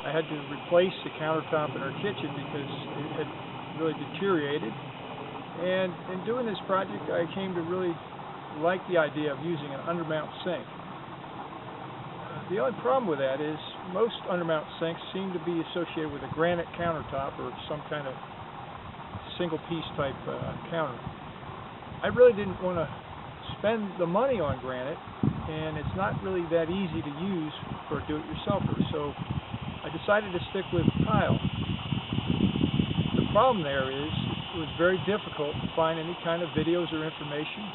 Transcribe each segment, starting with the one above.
I had to replace the countertop in our kitchen because it had really deteriorated. And in doing this project, I came to really like the idea of using an undermount sink. The only problem with that is most undermount sinks seem to be associated with a granite countertop or some kind of single piece type counter. I really didn't want to spend the money on granite, and it's not really that easy to use for a do-it-yourselfer, so I decided to stick with tile. The problem there is it was very difficult to find any kind of videos or information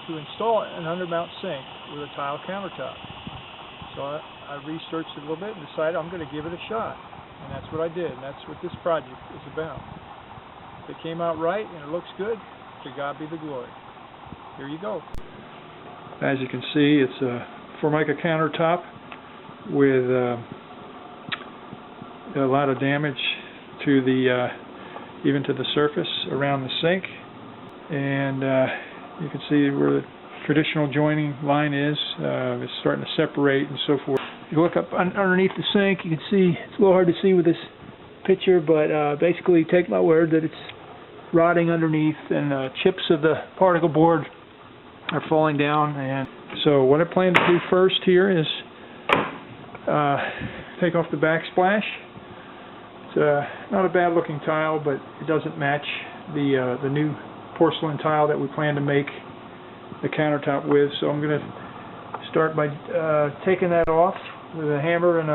to install an undermount sink with a tile countertop. So I researched it a little bit and decided I'm going to give it a shot, and that's what I did, and that's what this project is about. If it came out right and it looks good, to God be the glory. Here you go. As you can see, it's a Formica countertop with a lot of damage to the even to the surface around the sink, and you can see where the traditional joining line is. It's starting to separate and so forth. If you look up underneath the sink, you can see it's a little hard to see with this picture, but basically take my word that it's rotting underneath, and chips of the particle board are falling down. And so what I plan to do first here is take off the backsplash. It's not a bad looking tile, but it doesn't match the new porcelain tile that we plan to make the countertop with. So I'm going to start by taking that off with a hammer and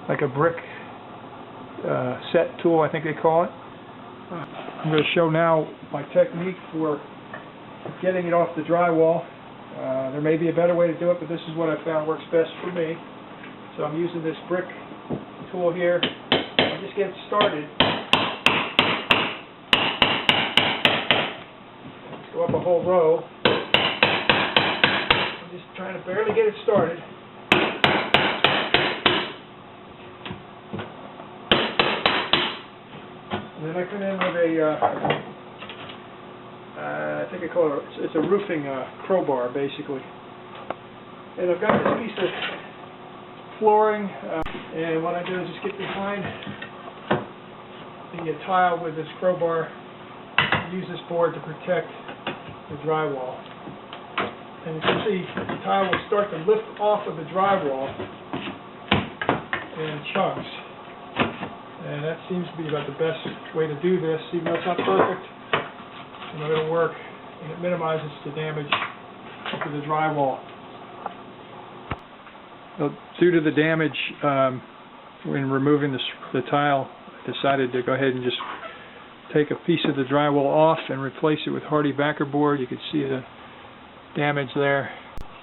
like a brick set tool, I think they call it. I'm going to show now my technique for getting it off the drywall. There may be a better way to do it, but this is what I found works best for me. So I'm using this brick tool here. I'll just get started. Let's go up a whole row. I'm just trying to barely get it started. And then I come in with a, I think I call it, it's a roofing crowbar basically. And I've got this piece of flooring, and what I do is just get behind the tile with this crowbar, use this board to protect the drywall. And you can see the tile will start to lift off of the drywall in chunks. And that seems to be about the best way to do this, even though it's not perfect. You know, it'll work, and it minimizes the damage to the drywall. Well, due to the damage when removing the tile, I decided to go ahead and just take a piece of the drywall off and replace it with hardy backer board. You can see the damage there.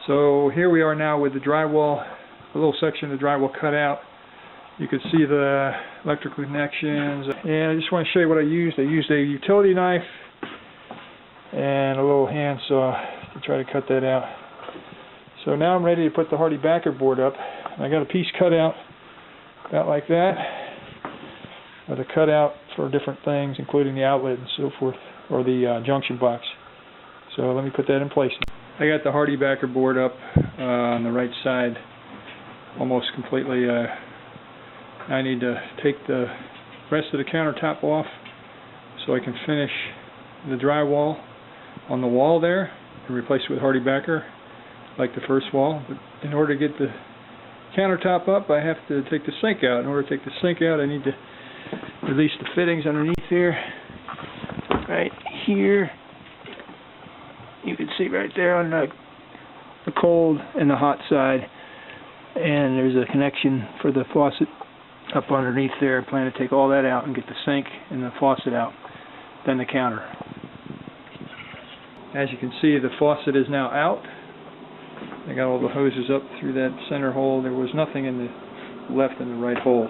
So here we are now with the drywall, a little section of the drywall cut out. You can see the electrical connections, and I just want to show you what I used. I used a utility knife and a little handsaw to try to cut that out. So now I'm ready to put the hardy backer board up. I got a piece cut out about like that, with a cutout for different things, including the outlet and so forth, or the junction box. So let me put that in place. I got the hardy backer board up on the right side almost completely. I need to take the rest of the countertop off so I can finish the drywall on the wall there and replace it with hardy backer like the first wall. But in order to get the countertop up, I have to take the sink out. In order to take the sink out, I need to release the fittings underneath here. Right here, you can see right there on the cold and the hot side, and there's a connection for the faucet up underneath there. I plan to take all that out and get the sink and the faucet out, then the counter. As you can see, the faucet is now out. I got all the hoses up through that center hole. There was nothing in the left in the right hole.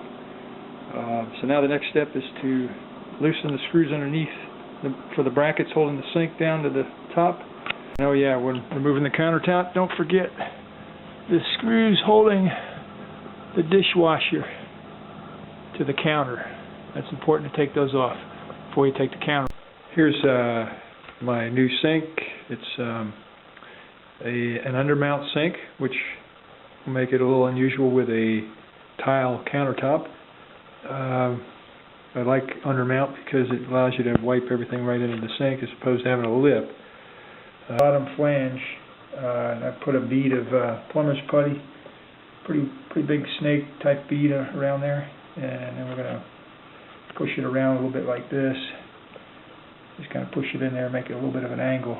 So now the next step is to loosen the screws underneath for the brackets holding the sink down to the top. Oh yeah, when removing the countertop, don't forget the screws holding the dishwasher to the counter. That's important to take those off before you take the counter. Here's my new sink. It's an undermount sink, which will make it a little unusual with a tile countertop. I like Undermount because it allows you to wipe everything right into the sink as opposed to having a lip. Bottom flange, I put a bead of plumber's putty, pretty big snake type bead around there, and then we're going to push it around a little bit like this. Just kind of push it in there, make it a little bit of an angle.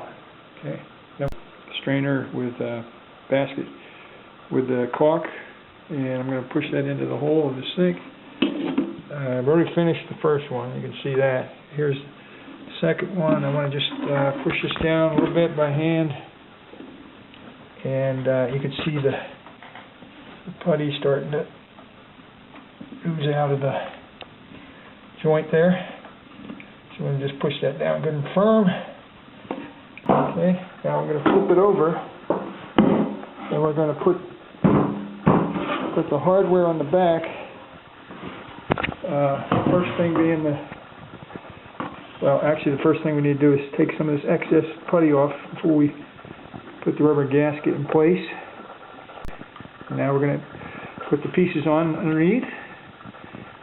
Okay. Then strainer with a basket with the caulk, and I'm going to push that into the hole of the sink. I've already finished the first one. You can see that. Here's the second one. I want to just push this down a little bit by hand, and you can see the putty starting to ooze out of the joint there. So I'm going to just push that down good and firm. Okay, now I'm going to flip it over, and we're going to put the hardware on the back. First thing being the first thing we need to do is take some of this excess putty off before we put the rubber gasket in place. And now we're going to put the pieces on underneath.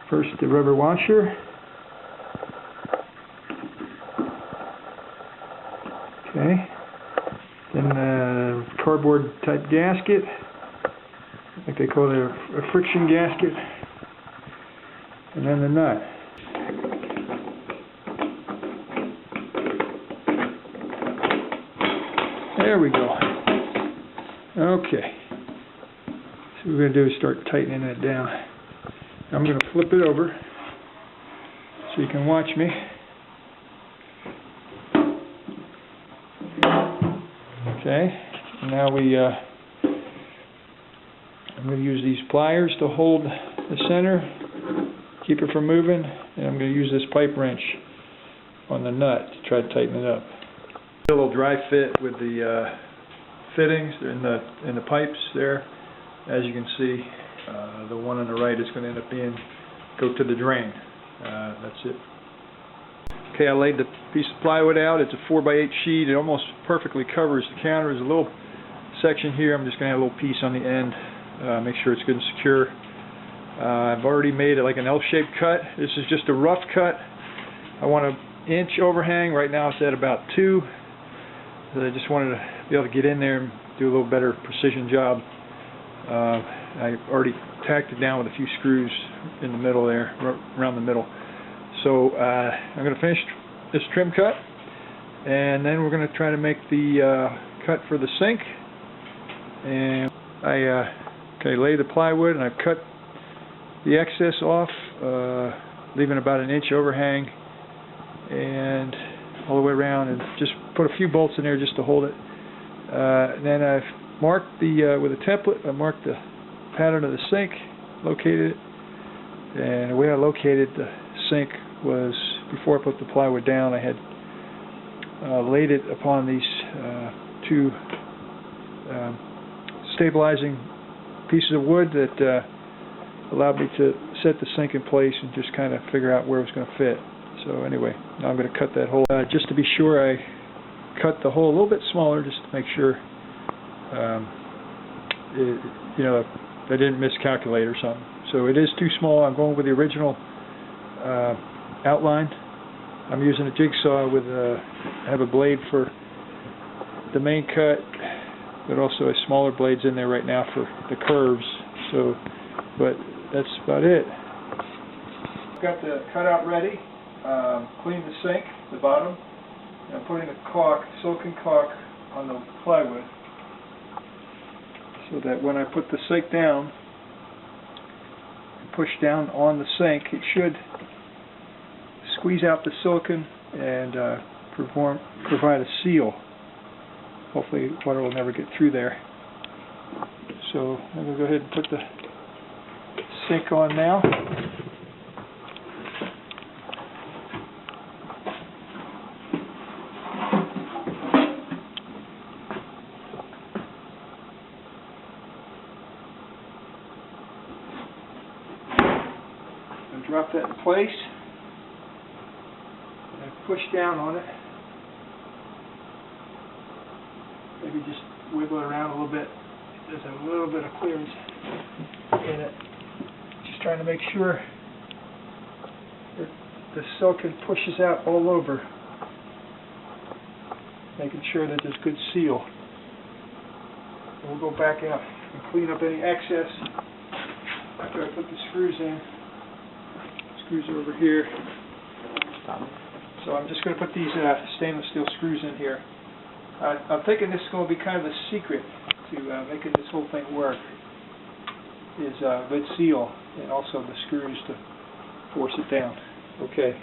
First the rubber washer. Okay. Then the cardboard type gasket. I think they call it a friction gasket. And then the nut. There we go. Okay. So what we're going to do is start tightening it down. I'm going to flip it over so you can watch me. Okay. Now I'm going to use these pliers to hold the center, keep it from moving, and I'm going to use this pipe wrench on the nut to try to tighten it up. A little dry fit with the fittings in the pipes there. As you can see, the one on the right is going to end up go to the drain. That's it. Okay, I laid the piece of plywood out. It's a 4x8 sheet. It almost perfectly covers the counter. There's a little section here. I'm just going to have a little piece on the end. Make sure it's good and secure. I've already made it like an L-shaped cut. This is just a rough cut. I want an inch overhang. Right now it's at about 2. I just wanted to be able to get in there and do a little better precision job. I already tacked it down with a few screws in the middle there, around the middle. So I'm going to finish this trim cut, and then we're going to try to make the cut for the sink. And I lay the plywood, and I've cut the excess off, leaving about an inch overhang, and all the way around, and just put a few bolts in there just to hold it. And then I've marked with a template. I marked the pattern of the sink, located it, and the way I located the sink was before I put the plywood down. I had laid it upon these two stabilizing pieces of wood that allowed me to set the sink in place and just kind of figure out where it was going to fit. So anyway, now I'm going to cut that hole. Just to be sure, I cut the hole a little bit smaller just to make sure I didn't miscalculate or something. So it is too small. I'm going with the original outline. I'm using a jigsaw with I have a blade for the main cut, but also a smaller blades in there right now for the curves. So, but that's about it. Got the cutout ready. Cleaned the sink, the bottom, and I'm putting the caulk, silicone caulk, on the plywood, so that when I put the sink down, push down on the sink, it should squeeze out the silicone and provide a seal. Hopefully water will never get through there. So I'm going to go ahead and put the sink on now. Drop that in place and push down on it. Maybe just wiggle it around a little bit. There's a little bit of clearance in it. trying to make sure that the silicone pushes out all over, making sure that there's good seal. And we'll go back out and clean up any excess after I put the screws in. Screws are over here. So I'm just going to put these stainless steel screws in here. I'm thinking this is going to be kind of the secret to making this whole thing work, is good seal and also the screws to force it down. Okay.